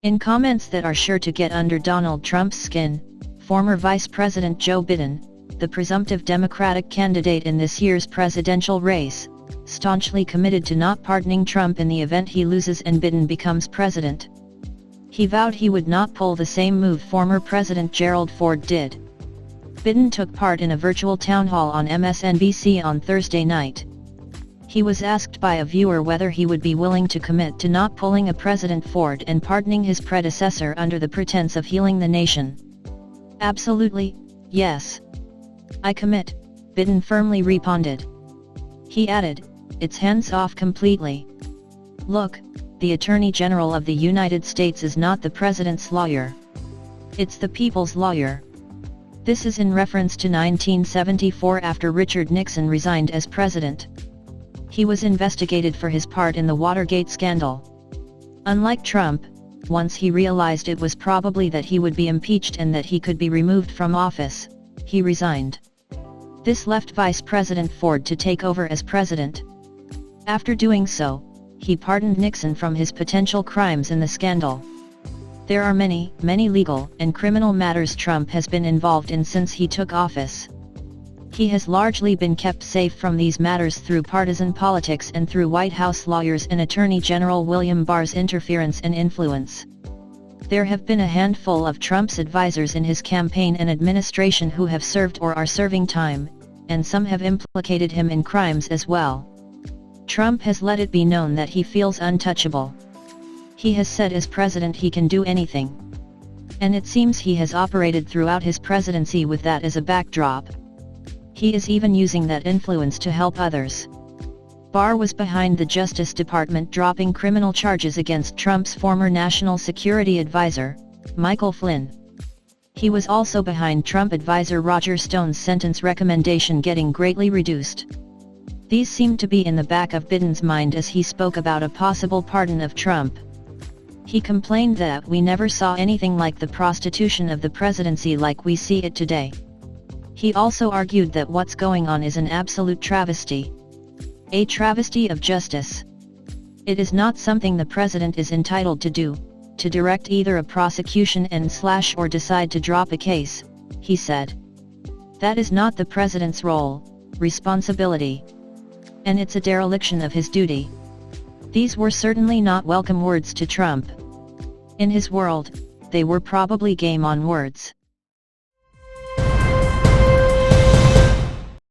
In comments that are sure to get under Donald Trump's skin, former Vice President Joe Biden, the presumptive Democratic candidate in this year's presidential race, staunchly committed to not pardoning Trump in the event he loses and Biden becomes president. He vowed he would not pull the same move former President Gerald Ford did. Biden took part in a virtual town hall on MSNBC on Thursday night. He was asked by a viewer whether he would be willing to commit to not pulling a President Ford and pardoning his predecessor under the pretense of healing the nation. "Absolutely, yes. I commit," Biden firmly responded. He added, "It's hands off completely. Look, the Attorney General of the United States is not the President's lawyer. It's the people's lawyer." This is in reference to 1974 after Richard Nixon resigned as president. He was investigated for his part in the Watergate scandal. Unlike Trump, once he realized it was probably that he would be impeached and that he could be removed from office, he resigned. This left Vice President Ford to take over as president. After doing so, he pardoned Nixon from his potential crimes in the scandal. There are many legal and criminal matters Trump has been involved in since he took office. He has largely been kept safe from these matters through partisan politics and through White House lawyers and Attorney General William Barr's interference and influence. There have been a handful of Trump's advisors in his campaign and administration who have served or are serving time, and some have implicated him in crimes as well. Trump has let it be known that he feels untouchable. He has said as president he can do anything. And it seems he has operated throughout his presidency with that as a backdrop. He is even using that influence to help others. Barr was behind the Justice Department dropping criminal charges against Trump's former national security advisor, Michael Flynn. He was also behind Trump advisor Roger Stone's sentence recommendation getting greatly reduced. These seem to be in the back of Biden's mind as he spoke about a possible pardon of Trump. He complained that "we never saw anything like the prostitution of the presidency like we see it today." He also argued that what's going on is an absolute travesty. A travesty of justice. It is not something the president is entitled to do, to direct either a prosecution or decide to drop a case, he said. That is not the president's role, responsibility. And it's a dereliction of his duty. These were certainly not welcome words to Trump. In his world, they were probably game on words.